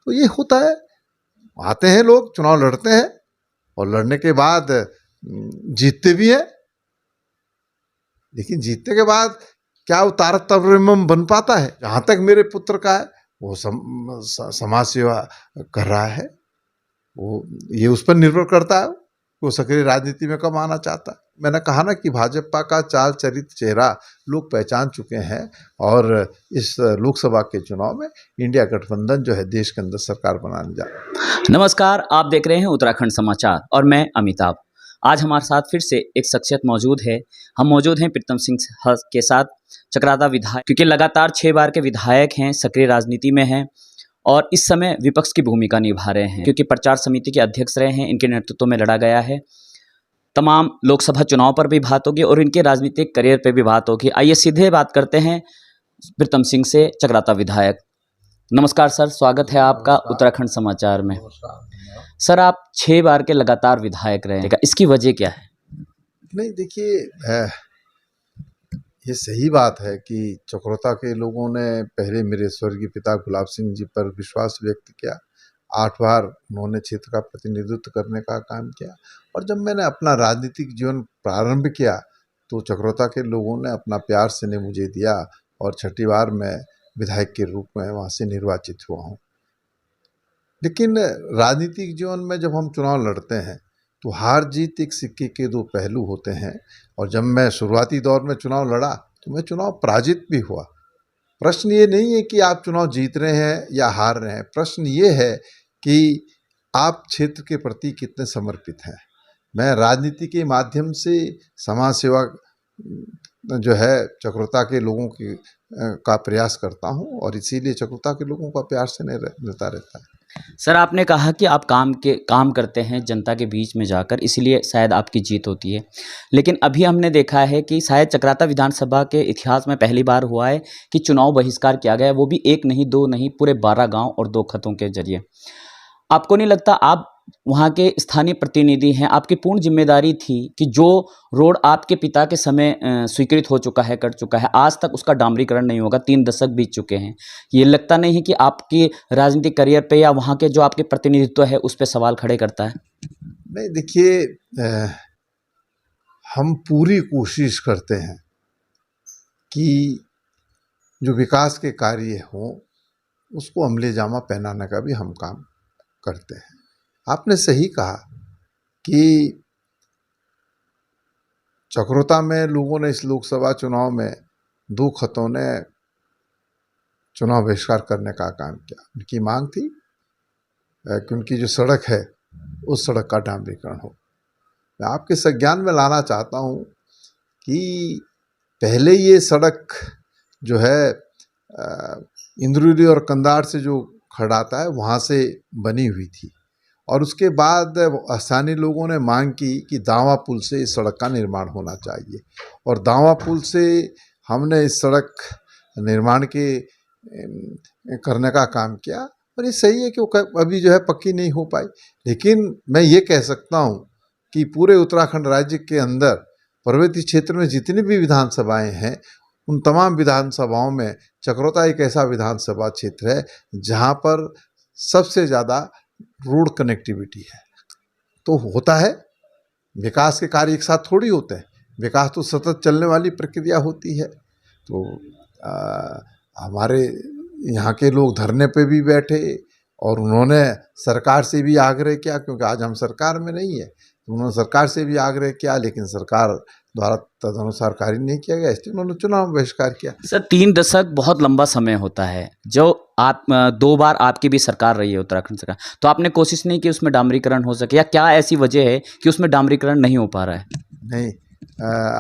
तो ये होता है, आते हैं लोग, चुनाव लड़ते हैं और लड़ने के बाद जीतते भी हैं, लेकिन जीतने के बाद क्या वो तारतम्य बन पाता है? जहां तक मेरे पुत्र का है, वो समाज सेवा कर रहा है, वो ये उस पर निर्भर करता है वो सक्रिय राजनीति में कब आना चाहता है। मैंने कहा ना कि भाजपा का चाल चरित चेहरा लोग पहचान चुके हैं और इस लोकसभा के चुनाव में इंडिया गठबंधन जो है देश के अंदर सरकार बनाने जा रहा है। नमस्कार, आप देख रहे हैं उत्तराखंड समाचार और मैं अमिताभ। आज हमारे साथ फिर से एक शख्सियत मौजूद है। हम मौजूद हैं प्रीतम सिंह के साथ, चकराता विधायक, क्योंकि लगातार 6 बार के विधायक हैं, सक्रिय राजनीति में हैं और इस समय विपक्ष की भूमिका निभा रहे हैं, क्योंकि प्रचार समिति के अध्यक्ष रहे हैं। इनके नेतृत्व में लड़ा गया है। तमाम लोकसभा चुनाव पर भी बात होगी और इनके राजनीतिक करियर पर भी बात होगी। आइए सीधे बात करते हैं प्रीतम सिंह से, चकराता विधायक। नमस्कार सर, स्वागत है आपका उत्तराखंड समाचार में। सर, आप 6 बार के लगातार विधायक रहे हैं, इसकी वजह क्या है? नहीं, देखिए, ये सही बात है कि चकराता के लोगों ने पहले मेरे स्वर्गीय पिता गुलाब सिंह जी पर विश्वास व्यक्त किया। 8 बार उन्होंने क्षेत्र का प्रतिनिधित्व करने का काम किया और जब मैंने अपना राजनीतिक जीवन प्रारंभ किया तो चकराता के लोगों ने अपना प्यार स्नेह मुझे दिया और 6ठी बार मैं विधायक के रूप में वहाँ से निर्वाचित हुआ हूँ। लेकिन राजनीतिक जीवन में जब हम चुनाव लड़ते हैं तो हार जीत एक सिक्के के 2 पहलू होते हैं और जब मैं शुरुआती दौर में चुनाव लड़ा तो मैं चुनाव पराजित भी हुआ। प्रश्न ये नहीं है कि आप चुनाव जीत रहे हैं या हार रहे हैं, प्रश्न ये है कि आप क्षेत्र के प्रति कितने समर्पित हैं। मैं राजनीति के माध्यम से समाज सेवा जो है चकराता के लोगों की का प्रयास करता हूं और इसीलिए चकराता के लोगों का प्यार से मिलता रहता है। सर, आपने कहा कि आप काम करते हैं जनता के बीच में जाकर, इसलिए शायद आपकी जीत होती है। लेकिन अभी हमने देखा है कि शायद चकराता विधानसभा के इतिहास में पहली बार हुआ है कि चुनाव बहिष्कार किया गया है, वो भी 1 नहीं 2 नहीं, पूरे 12 गांव और 2 खतों के जरिए। आपको नहीं लगता, आप वहाँ के स्थानीय प्रतिनिधि हैं, आपकी पूर्ण जिम्मेदारी थी कि जो रोड आपके पिता के समय स्वीकृत हो चुका है, कर चुका है, आज तक उसका डामरीकरण नहीं होगा, 3 दशक बीत चुके हैं। ये लगता नहीं है कि आपकी राजनीतिक करियर पे या वहाँ के जो आपके प्रतिनिधित्व है उस पर सवाल खड़े करता है? नहीं, देखिए, हम पूरी कोशिश करते हैं कि जो विकास के कार्य हों उसको अमले जामा पहनाने का भी हम काम करते हैं। आपने सही कहा कि चकराता में लोगों ने इस लोकसभा चुनाव में 2 खतों ने चुनाव बहिष्कार करने का काम किया। उनकी मांग थी कि उनकी जो सड़क है उस सड़क का डामरीकरण हो। मैं आपके संज्ञान में लाना चाहता हूँ कि पहले ये सड़क जो है इंद्रौली और कंधार से जो खड़ाता है वहाँ से बनी हुई थी और उसके बाद स्थानीय लोगों ने मांग की कि दावा पुल से इस सड़क का निर्माण होना चाहिए और दावा पुल से हमने इस सड़क निर्माण के करने का काम किया और ये सही है कि वो अभी जो है पक्की नहीं हो पाई। लेकिन मैं ये कह सकता हूँ कि पूरे उत्तराखंड राज्य के अंदर पर्वतीय क्षेत्र में जितनी भी विधानसभाएं हैं उन तमाम विधानसभाओं में चकराता एक ऐसा विधानसभा क्षेत्र है जहाँ पर सबसे ज़्यादा रोड कनेक्टिविटी है। तो होता है, विकास के कार्य एक साथ थोड़ी होते हैं, विकास तो सतत चलने वाली प्रक्रिया होती है। तो हमारे यहाँ के लोग धरने पे भी बैठे और उन्होंने सरकार से भी आग्रह किया, क्योंकि आज हम सरकार में नहीं है, तो उन्होंने सरकार से भी आग्रह किया लेकिन सरकार द्वारा तदनुसार कार्य नहीं किया गया, इसलिए उन्होंने चुनाव बहिष्कार किया। सर, 3 दशक बहुत लंबा समय होता है। जो आप 2 बार आपकी भी सरकार रही है, उत्तराखंड सरकार, तो आपने कोशिश नहीं की उसमें डामरीकरण हो सके, या क्या ऐसी वजह है कि उसमें डामरीकरण नहीं हो पा रहा है? नहीं,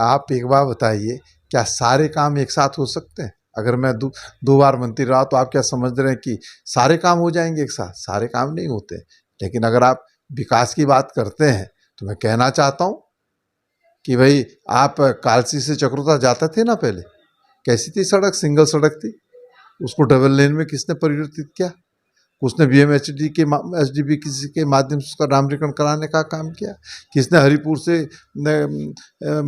आप एक बार बताइए, क्या सारे काम एक साथ हो सकते हैं? अगर मैं 2 बार मंत्री रहा तो आप क्या समझ रहे हैं कि सारे काम हो जाएंगे एक साथ? सारे काम नहीं होते। लेकिन अगर आप विकास की बात करते हैं तो मैं कहना चाहता हूँ कि भाई, आप कालसी से चकराता जाते थे ना, पहले कैसी थी सड़क? सिंगल सड़क थी, उसको डबल लेन में किसने परिवर्तित किया? उसने BMHD के SDB किसी के माध्यम से उसका डामरीकरण कराने का काम किया। किसने हरिपुर से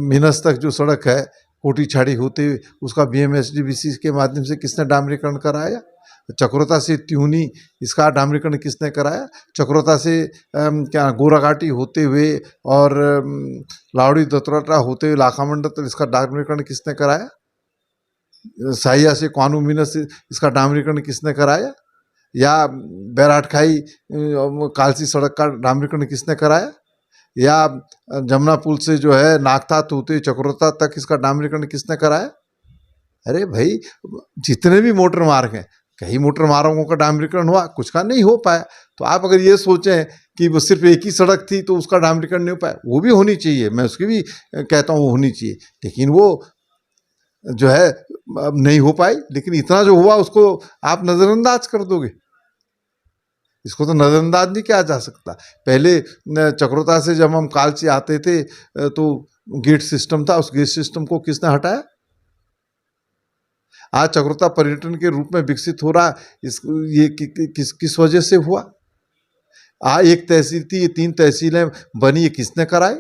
मीनस तक जो सड़क है कोटी छाड़ी होते उसका BMHDBC के माध्यम से किसने डामरीकरण कराया? चक्रोता से त्यूनी, इसका डामरीकरण किसने कराया? चक्रोता से क्या गोराघाटी होते हुए और लावड़ी दतोटा होते हुए लाखा मंडल तक इसका डामरीकरण किसने कराया? साहिया से कानू मीनस से इसका डामरीकरण किसने कराया? या बैराट खाई कालसी सड़क का डामरीकरण किसने कराया? या जमुना पुल से जो है नागतात होते हुए चक्रोता तक इसका डामरीकरण किसने कराया? अरे भाई, जितने भी मोटर मार्ग हैं, कई मोटर मार्गों का डामरीकरण हुआ, कुछ का नहीं हो पाया। तो आप अगर ये सोचें कि वो सिर्फ एक ही सड़क थी तो उसका डामरीकरण नहीं हो पाया, वो भी होनी चाहिए, मैं उसकी भी कहता हूँ वो होनी चाहिए, लेकिन वो जो है नहीं हो पाई। लेकिन इतना जो हुआ उसको आप नज़रअंदाज कर दोगे, इसको तो नज़रअंदाज नहीं किया जा सकता। पहले चक्रोता से जब हम कालची आते थे तो गेट सिस्टम था, उस गेट सिस्टम को किसने हटाया? आज चक्रोता पर्यटन के रूप में विकसित हो रहा, ये किस वजह से हुआ? एक तहसील थी, ये 3 तहसीलें बनी, ये किसने कराई?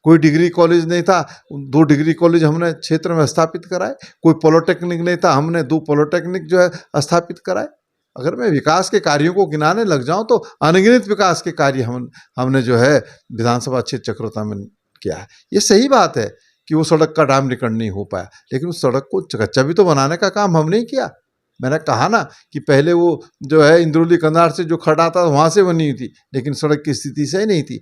कोई डिग्री कॉलेज नहीं था, 2 डिग्री कॉलेज हमने क्षेत्र में स्थापित कराए। कोई पॉलिटेक्निक नहीं था, हमने 2 पॉलिटेक्निक जो है स्थापित कराए। अगर मैं विकास के कार्यों को गिनाने लग जाऊं तो अनगिनत विकास के कार्य हमने जो है विधानसभा क्षेत्र चक्रोता में किया है। ये सही बात है कि वो सड़क का डामरीकरण नहीं हो पाया, लेकिन उस सड़क को कच्चा भी तो बनाने का काम हमने ही किया। मैंने कहा ना कि पहले वो जो है इंद्रौली कंधार से जो खड़ा था वहाँ से बनी हुई थी, लेकिन सड़क की स्थिति सही नहीं थी।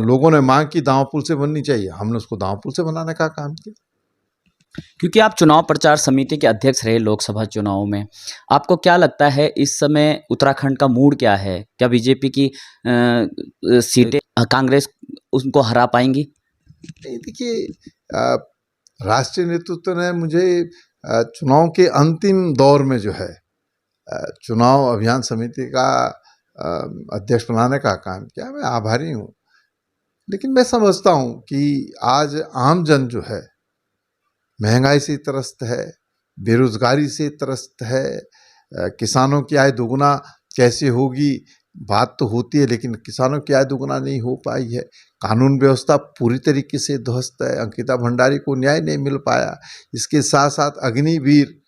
लोगों ने मांग की दांव पुल से बननी चाहिए, हमने उसको दांव पुल से बनाने का काम किया। क्योंकि आप चुनाव प्रचार समिति के अध्यक्ष रहे लोकसभा चुनाव में, आपको क्या लगता है इस समय उत्तराखंड का मूड क्या है? क्या बीजेपी की सीटें कांग्रेस उनको हरा पाएंगी? देखिए, राष्ट्रीय नेतृत्व ने मुझे चुनाव के अंतिम दौर में जो है चुनाव अभियान समिति का अध्यक्ष बनाने का काम किया, मैं आभारी हूँ। लेकिन मैं समझता हूँ कि आज आम जन जो है महंगाई से त्रस्त है, बेरोजगारी से त्रस्त है, किसानों की आय दोगुना कैसे होगी, बात तो होती है, लेकिन किसानों की आय दोगुना नहीं हो पाई है। कानून व्यवस्था पूरी तरीके से ध्वस्त है, अंकिता भंडारी को न्याय नहीं मिल पाया। इसके साथ साथ अग्निवीर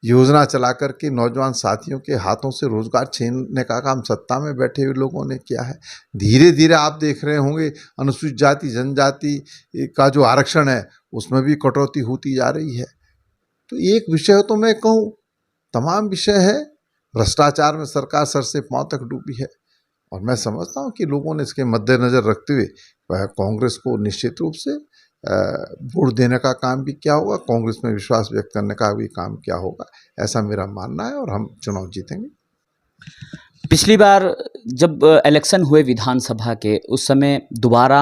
योजना चला करके नौजवान साथियों के हाथों से रोजगार छीनने का काम सत्ता में बैठे हुए लोगों ने किया है। धीरे धीरे आप देख रहे होंगे अनुसूचित जाति जनजाति का जो आरक्षण है उसमें भी कटौती होती जा रही है। तो एक विषय तो मैं कहूँ, तमाम विषय है, भ्रष्टाचार में सरकार सर से पांव तक डूबी है। और मैं समझता हूँ कि लोगों ने इसके मद्देनजर रखते हुए वह कांग्रेस को निश्चित रूप से वोट देने का काम भी क्या होगा, कांग्रेस में विश्वास व्यक्त करने का भी काम क्या होगा, ऐसा मेरा मानना है, और हम चुनाव जीतेंगे। पिछली बार जब इलेक्शन हुए विधानसभा के, उस समय दोबारा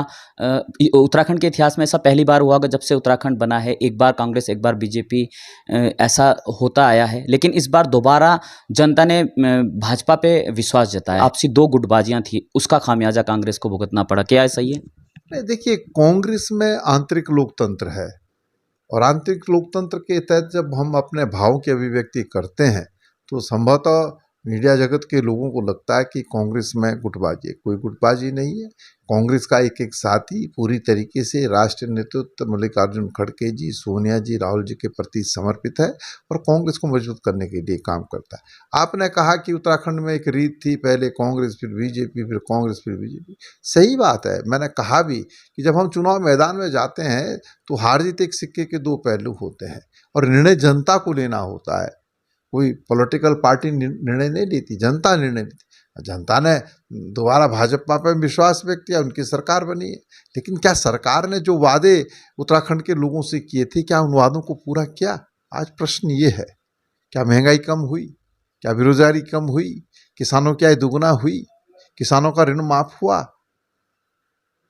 उत्तराखंड के इतिहास में ऐसा पहली बार हुआ जब से उत्तराखंड बना है, एक बार कांग्रेस एक बार बीजेपी, ऐसा होता आया है। लेकिन इस बार दोबारा जनता ने भाजपा पे विश्वास जताया। आपसी 2 गुटबाजियां थी, उसका खामियाजा कांग्रेस को भुगतना पड़ा, क्या ऐसा ही है? नहीं, देखिए, कांग्रेस में आंतरिक लोकतंत्र है, और आंतरिक लोकतंत्र के तहत जब हम अपने भाव की अभिव्यक्ति करते हैं तो संभवतः मीडिया जगत के लोगों को लगता है कि कांग्रेस में गुटबाजी है। कोई गुटबाजी नहीं है। कांग्रेस का एक एक साथी पूरी तरीके से राष्ट्रीय नेतृत्व मल्लिकार्जुन खड़गे जी, सोनिया जी, राहुल जी के प्रति समर्पित है और कांग्रेस को मजबूत करने के लिए काम करता है। आपने कहा कि उत्तराखंड में एक रीत थी, पहले कांग्रेस फिर बीजेपी, फिर कांग्रेस फिर बीजेपी। सही बात है। मैंने कहा भी कि जब हम चुनाव मैदान में जाते हैं तो हार जीत एक सिक्के के 2 पहलू होते हैं, और निर्णय जनता को लेना होता है। कोई पॉलिटिकल पार्टी निर्णय नहीं लेती, जनता निर्णय लेती। जनता ने दोबारा भाजपा पर विश्वास व्यक्त किया, उनकी सरकार बनी है। लेकिन क्या सरकार ने जो वादे उत्तराखंड के लोगों से किए थे, क्या उन वादों को पूरा किया? आज प्रश्न ये है। क्या महंगाई कम हुई? क्या बेरोजगारी कम हुई? किसानों की आय दोगुना हुई? किसानों का ऋण माफ हुआ?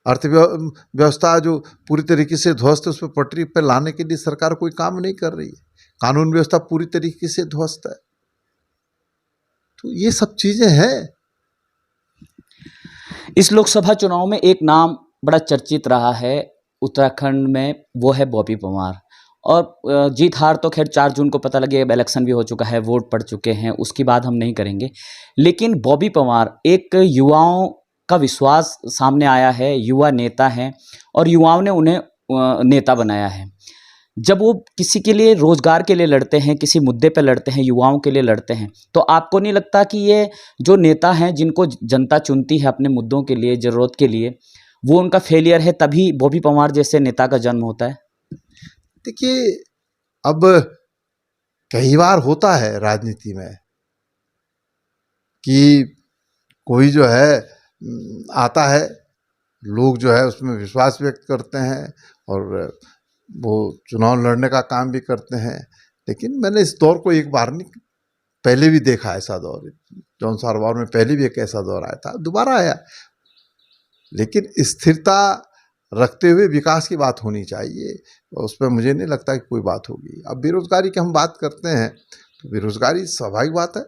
अर्थव्यवस्था जो पूरी तरीके से ध्वस्त है, उस पर पटरी पर लाने के लिए सरकार कोई काम नहीं कर रही है। कानून व्यवस्था पूरी तरीके से ध्वस्त है। तो ये सब चीजें हैं। इस लोकसभा चुनाव में एक नाम बड़ा चर्चित रहा है उत्तराखंड में, वो है बॉबी परमार। और जीत हार तो खैर 4 जून को पता लगे, अब इलेक्शन भी हो चुका है, वोट पड़ चुके हैं, उसकी बात हम नहीं करेंगे। लेकिन बॉबी परमार एक युवाओं का विश्वास सामने आया है, युवा नेता हैं और युवाओं ने उन्हें नेता बनाया है। जब वो किसी के लिए रोजगार के लिए लड़ते हैं, किसी मुद्दे पे लड़ते हैं, युवाओं के लिए लड़ते हैं, तो आपको नहीं लगता कि ये जो नेता हैं जिनको जनता चुनती है अपने मुद्दों के लिए, ज़रूरत के लिए, वो उनका फेलियर है, तभी बॉबी पवार जैसे नेता का जन्म होता है? देखिए, अब कई बार होता है राजनीति में कि कोई जो है आता है, लोग जो है उसमें विश्वास व्यक्त करते हैं और वो चुनाव लड़ने का काम भी करते हैं। लेकिन मैंने इस दौर को एक बार नहीं, पहले भी देखा ऐसा दौर। जॉन सारवार में पहले भी एक ऐसा दौर आया था, दोबारा आया। लेकिन स्थिरता रखते हुए विकास की बात होनी चाहिए, उस पर मुझे नहीं लगता कि कोई बात होगी। अब बेरोजगारी की हम बात करते हैं तो बेरोजगारी स्वाभाविक बात है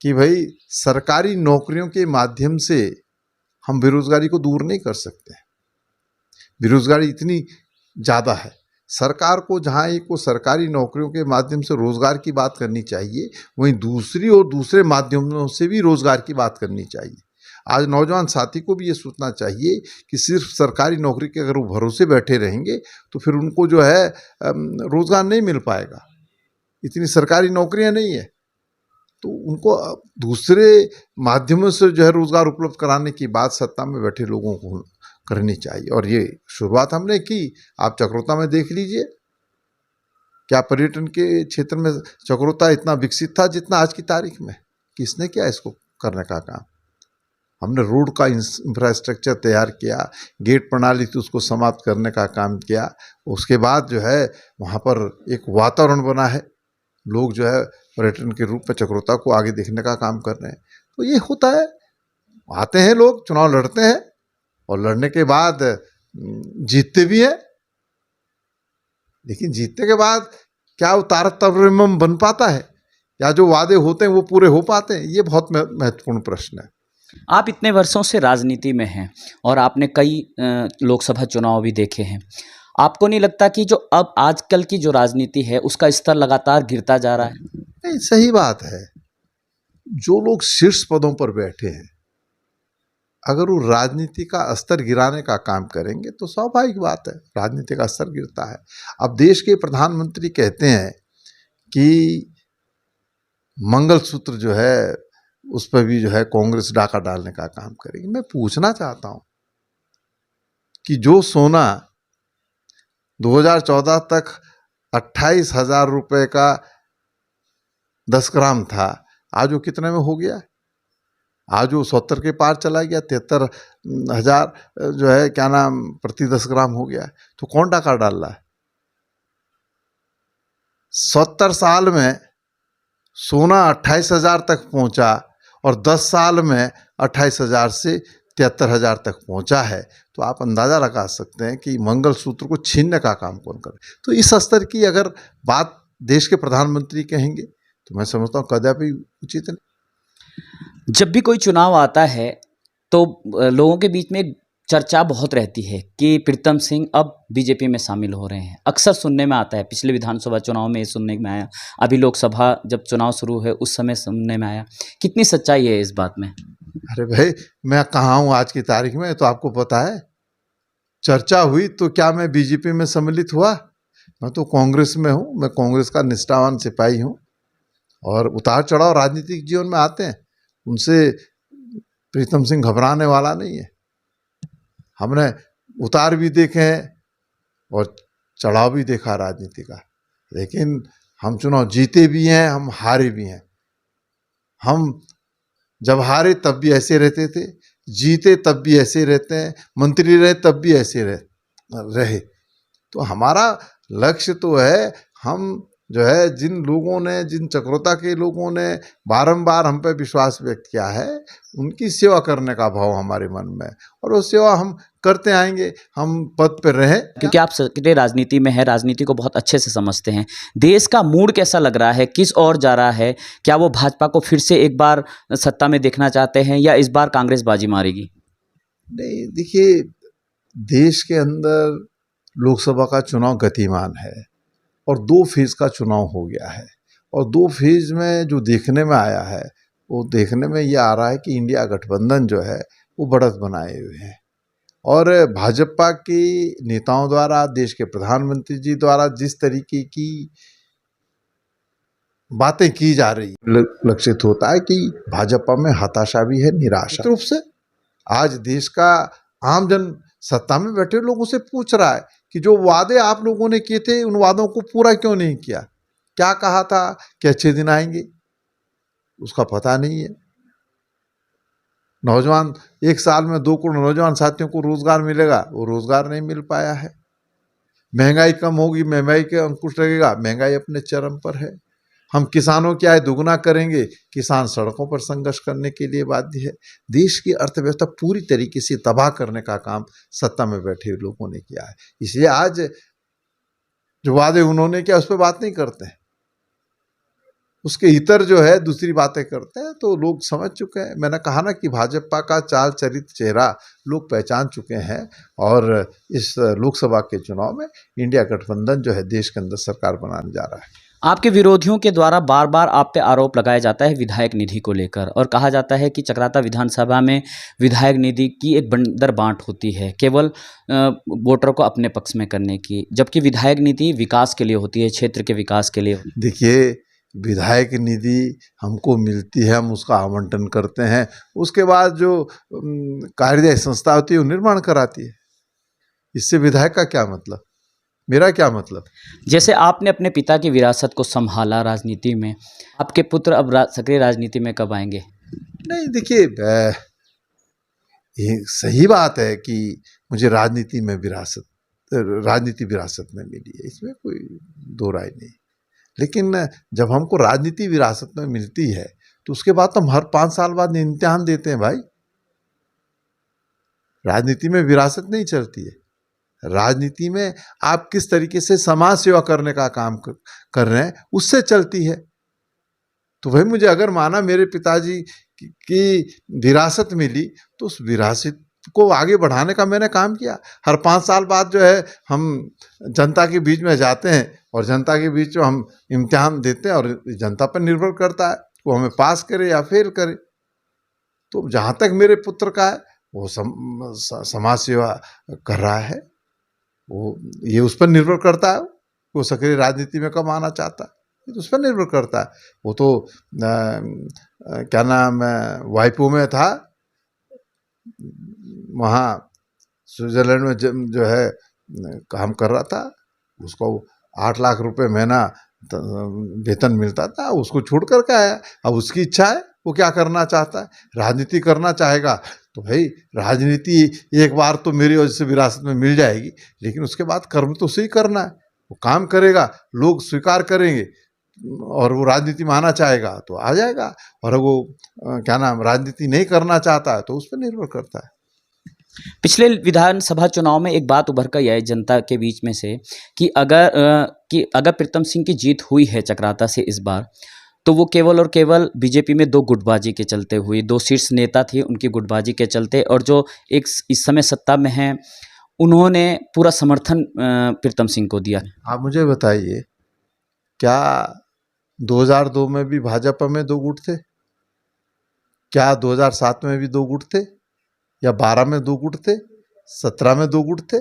कि भाई सरकारी नौकरियों के माध्यम से हम बेरोजगारी को दूर नहीं कर सकते। बेरोजगारी इतनी ज़्यादा है, सरकार को जहाँ एक को सरकारी नौकरियों के माध्यम से रोजगार की बात करनी चाहिए, वहीं दूसरी और दूसरे माध्यमों से भी रोजगार की बात करनी चाहिए। आज नौजवान साथी को भी ये सोचना चाहिए कि सिर्फ सरकारी नौकरी के अगर वो भरोसे बैठे रहेंगे तो फिर उनको जो है रोजगार नहीं मिल पाएगा, इतनी सरकारी नौकरियां नहीं है। तो उनको दूसरे माध्यमों से जो है रोजगार उपलब्ध कराने की बात सत्ता में बैठे लोगों को करनी चाहिए। और ये शुरुआत हमने की, आप चक्रोता में देख लीजिए, क्या पर्यटन के क्षेत्र में चक्रोता इतना विकसित था जितना आज की तारीख में? किसने किया इसको करने का काम? हमने रोड का इंफ्रास्ट्रक्चर तैयार किया, गेट प्रणाली थी उसको समाप्त करने का काम किया। उसके बाद जो है वहाँ पर एक वातावरण बना है, लोग जो है पर्यटन के रूप में चक्रोता को आगे देखने का काम कर रहे हैं। तो ये होता है, आते हैं लोग, चुनाव लड़ते हैं और लड़ने के बाद जीतते भी हैं। लेकिन जीतने के बाद क्या वो तारतम्यम बन पाता है, या जो वादे होते हैं वो पूरे हो पाते हैं? ये बहुत महत्वपूर्ण प्रश्न है। आप इतने वर्षों से राजनीति में हैं और आपने कई लोकसभा चुनाव भी देखे हैं। आपको नहीं लगता कि जो अब आजकल की जो राजनीति है उसका स्तर लगातार गिरता जा रहा है? नहीं, सही बात है। जो लोग शीर्ष पदों पर बैठे हैं, अगर वो राजनीति का स्तर गिराने का काम करेंगे तो स्वाभाविक बात है राजनीति का स्तर गिरता है। अब देश के प्रधानमंत्री कहते हैं कि मंगलसूत्र जो है उस पर भी जो है कांग्रेस डाका डालने का काम करेगी। मैं पूछना चाहता हूं कि जो सोना 2014 तक 28,000 रुपये का 10 ग्राम था, आज वो कितने में हो गया? आज वो 70 के पार चला गया, 73,000 जो है क्या नाम प्रति 10 ग्राम हो गया। तो कौन डाका डाल रहा है? 70 साल में सोना 28,000 तक पहुंचा और 10 साल में 28,000 से 73,000 तक पहुंचा है। तो आप अंदाज़ा लगा सकते हैं कि मंगलसूत्र को छीनने का काम कौन करे। तो इस स्तर की अगर बात देश के प्रधानमंत्री कहेंगे तो मैं समझता हूँ कदापि उचित नहीं। जब भी कोई चुनाव आता है तो लोगों के बीच में चर्चा बहुत रहती है कि प्रीतम सिंह अब बीजेपी में शामिल हो रहे हैं। अक्सर सुनने में आता है, पिछले विधानसभा चुनाव में ये सुनने में आया, अभी लोकसभा जब चुनाव शुरू है उस समय सुनने में आया। कितनी सच्चाई है इस बात में? अरे भाई, मैं कहाँ हूँ आज की तारीख में, तो आपको पता है। चर्चा हुई तो क्या मैं बीजेपी में सम्मिलित हुआ? मैं तो कांग्रेस में हूँ, मैं कांग्रेस का निष्ठावान सिपाही हूँ। और उतार चढ़ाव राजनीतिक जीवन में आते हैं, उनसे प्रीतम सिंह घबराने वाला नहीं है। हमने उतार भी देखे हैं और चढ़ाव भी देखा राजनीति का, लेकिन हम चुनाव जीते भी हैं, हम हारे भी हैं। हम जब हारे तब भी ऐसे रहते थे, जीते तब भी ऐसे रहते हैं, मंत्री रहे तब भी ऐसे रहे। तो हमारा लक्ष्य तो है, हम जो है जिन लोगों ने, जिन चक्रोता के लोगों ने बारंबार हम पे विश्वास व्यक्त किया है, उनकी सेवा करने का भाव हमारे मन में, और वो सेवा हम करते आएंगे, हम पद पर रहें। क्योंकि आप सक्रिय राजनीति में हैं, राजनीति को बहुत अच्छे से समझते हैं। देश का मूड कैसा लग रहा है, किस ओर जा रहा है? क्या वो भाजपा को फिर से एक बार सत्ता में देखना चाहते हैं या इस बार कांग्रेस बाजी मारेगी? नहीं, देखिए, देश के अंदर लोकसभा का चुनाव गतिमान है और 2 फेज का चुनाव हो गया है। और 2 फेज में जो देखने में आया है, वो देखने में ये आ रहा है कि इंडिया गठबंधन जो है वो बढ़त बनाए हुए है। और भाजपा के नेताओं द्वारा, देश के प्रधानमंत्री जी द्वारा जिस तरीके की बातें की जा रही, लक्षित होता है कि भाजपा में हताशा भी है, निराशा रूप से। आज देश का आम जन सत्ता में बैठे लोगों से पूछ रहा है कि जो वादे आप लोगों ने किए थे, उन वादों को पूरा क्यों नहीं किया? क्या कहा था कि अच्छे दिन आएंगे, उसका पता नहीं है। नौजवान, 1 साल में 2 करोड़ नौजवान साथियों को रोजगार मिलेगा, वो रोजगार नहीं मिल पाया है। महंगाई कम होगी, महंगाई के अंकुश लगेगा, महंगाई अपने चरम पर है। हम किसानों की आय दुगना करेंगे, किसान सड़कों पर संघर्ष करने के लिए बाध्य है। देश की अर्थव्यवस्था पूरी तरीके से तबाह करने का काम सत्ता में बैठे लोगों ने किया है। इसलिए आज जो वादे उन्होंने किया उस पर बात नहीं करते हैं, उसके इतर जो है दूसरी बातें करते हैं। तो लोग समझ चुके हैं। मैंने कहा ना कि भाजपा का चाल चरित्र चेहरा लोग पहचान चुके हैं, और इस लोकसभा के चुनाव में इंडिया गठबंधन जो है देश के अंदर सरकार बनाने जा रहा है। आपके विरोधियों के द्वारा बार बार आप पे आरोप लगाया जाता है विधायक निधि को लेकर, और कहा जाता है कि चकराता विधानसभा में विधायक निधि की एक बंदर बांट होती है, केवल वोटर को अपने पक्ष में करने की, जबकि विधायक निधि विकास के लिए होती है, क्षेत्र के विकास के लिए। देखिए, विधायक निधि हमको मिलती है, हम उसका आवंटन करते हैं, उसके बाद जो कार्यदायी संस्था होती है वो निर्माण कराती है। इससे विधायक का क्या मतलब, मेरा क्या मतलब? जैसे आपने अपने पिता की विरासत को संभाला राजनीति में, आपके पुत्र अब सक्रिय राजनीति में कब आएंगे? नहीं, देखिए, ये सही बात है कि मुझे राजनीति विरासत में मिली है, इसमें कोई दो राय नहीं। लेकिन जब हमको राजनीति विरासत में मिलती है तो उसके बाद तो हम हर 5 साल बाद इम्तिहान देते हैं भाई। राजनीति में विरासत नहीं चलती है। राजनीति में आप किस तरीके से समाज सेवा करने का काम कर रहे हैं, उससे चलती है। तो भाई, मुझे अगर माना मेरे पिताजी की विरासत मिली तो उस विरासत को आगे बढ़ाने का मैंने काम किया। हर 5 साल बाद जो है हम जनता के बीच में जाते हैं, और जनता के बीच में हम इम्तिहान देते हैं, और जनता पर निर्भर करता है वो हमें पास करे या फेल करे। तो जहाँ तक मेरे पुत्र का है, वो समाज सेवा कर रहा है, वो ये उस पर निर्भर करता है वो सक्रिय राजनीति में कब आना चाहता है, ये तो उस पर निर्भर करता है। वो तो क्या नाम है, वाइपो में था, वहाँ स्विट्जरलैंड में जो है काम कर रहा था, उसको 8 लाख रुपए महीना वेतन मिलता था, उसको छोड़ करके आया। अब उसकी इच्छा है, वो क्या करना चाहता है, राजनीति करना चाहेगा तो भाई राजनीति एक बार तो मेरी वजह से विरासत में मिल जाएगी, लेकिन उसके बाद कर्म तो उसे ही करना है। वो काम करेगा, लोग स्वीकार करेंगे, और वो राजनीति में आना चाहेगा तो आ जाएगा, और वो क्या नाम राजनीति नहीं करना चाहता है तो उस पर निर्भर करता है। पिछले विधानसभा चुनाव में एक बात उभर कर आई जनता के बीच में से कि अगर प्रीतम सिंह की जीत हुई है चकराता से इस बार, तो वो केवल और केवल बीजेपी में 2 गुटबाजी के चलते हुई, 2 शीर्ष नेता थे उनकी गुटबाजी के चलते, और जो एक इस समय सत्ता में हैं उन्होंने पूरा समर्थन प्रीतम सिंह को दिया। आप मुझे बताइए, क्या 2002 में भी भाजपा में 2 गुट थे? क्या 2007 में भी 2 गुट थे? या 12 में 2 गुट थे? 17 में 2 गुट थे?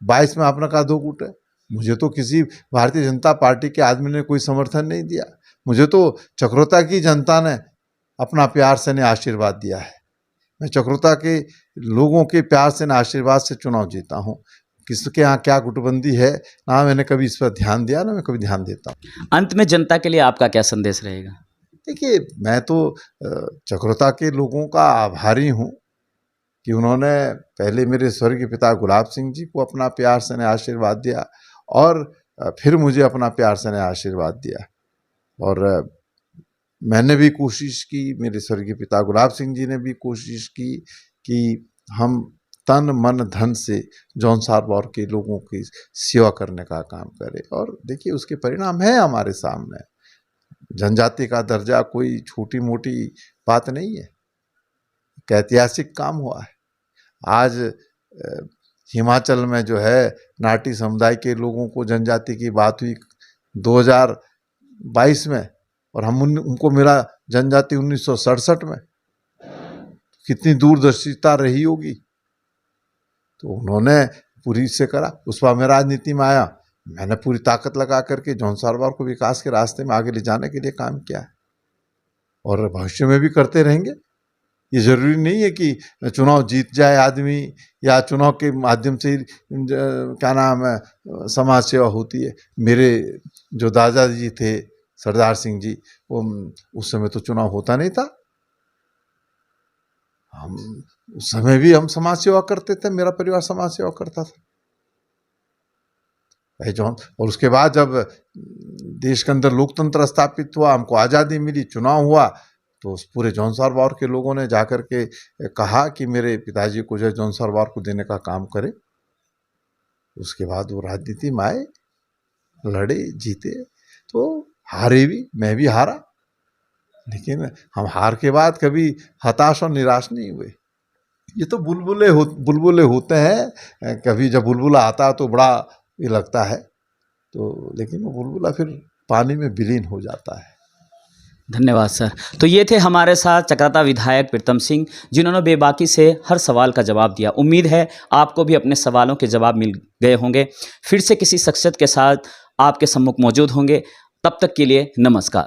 22 में आपने कहा 2 गुट है। मुझे तो किसी भारतीय जनता पार्टी के आदमी ने कोई समर्थन नहीं दिया। मुझे तो चक्रोता की जनता ने अपना प्यार से ने आशीर्वाद दिया है। मैं चक्रोता के लोगों के प्यार से न आशीर्वाद से चुनाव जीता हूँ। किसके यहाँ क्या गुटबंदी है, ना मैंने कभी इस पर ध्यान दिया, ना मैं कभी ध्यान देता हूँ। अंत में जनता के लिए आपका क्या संदेश रहेगा? देखिए, मैं तो चक्रोता के लोगों का आभारी हूँ कि उन्होंने पहले मेरे स्वर्गीय पिता गुलाब सिंह जी को अपना प्यार से ने आशीर्वाद दिया, और फिर मुझे अपना प्यार से ने आशीर्वाद दिया। और मैंने भी कोशिश की, मेरे स्वर्गीय पिता गुलाब सिंह जी ने भी कोशिश की कि हम तन मन धन से जौनसार बौर के लोगों की सेवा करने का काम करें। और देखिए, उसके परिणाम है हमारे सामने। जनजाति का दर्जा कोई छोटी मोटी बात नहीं है, एक ऐतिहासिक काम हुआ है। आज हिमाचल में जो है नाटी समुदाय के लोगों को जनजाति की बात हुई 2022 में, और हम उनको मिला जनजाति 1967 में। कितनी दूरदर्शिता रही होगी। तो उन्होंने पूरी से करा। उस पर मैं राजनीति में आया, मैंने पूरी ताकत लगा करके जॉन सारवार को विकास के रास्ते में आगे ले जाने के लिए काम किया है और भविष्य में भी करते रहेंगे। ये जरूरी नहीं है कि चुनाव जीत जाए आदमी या चुनाव के माध्यम से क्या नाम है समाज सेवा होती है। मेरे जो दादाजी थे सरदार सिंह जी, वो उस समय तो चुनाव होता नहीं था, हम उस समय भी हम समाज सेवा करते थे, मेरा परिवार समाज सेवा करता था भाई जॉन। और उसके बाद जब देश के अंदर लोकतंत्र स्थापित हुआ, हमको आज़ादी मिली, चुनाव हुआ, तो उस पूरे जॉन सारवार के लोगों ने जाकर के कहा कि मेरे पिताजी को जो जॉन सारवार को देने का काम करे। उसके बाद वो राजनीति में आए, लड़े, जीते, तो हारे भी, मैं भी हारा, लेकिन हम हार के बाद कभी हताश और निराश नहीं हुए। ये तो बुलबुले होते हैं, कभी जब बुलबुला आता है तो बड़ा ये लगता है, तो लेकिन वो बुलबुला फिर पानी में विलीन हो जाता है। धन्यवाद सर। तो ये थे हमारे साथ चक्राता विधायक प्रीतम सिंह, जिन्होंने बेबाकी से हर सवाल का जवाब दिया। उम्मीद है आपको भी अपने सवालों के जवाब मिल गए होंगे। फिर से किसी शख्सियत के साथ आपके सम्मुख मौजूद होंगे, तब तक के लिए नमस्कार।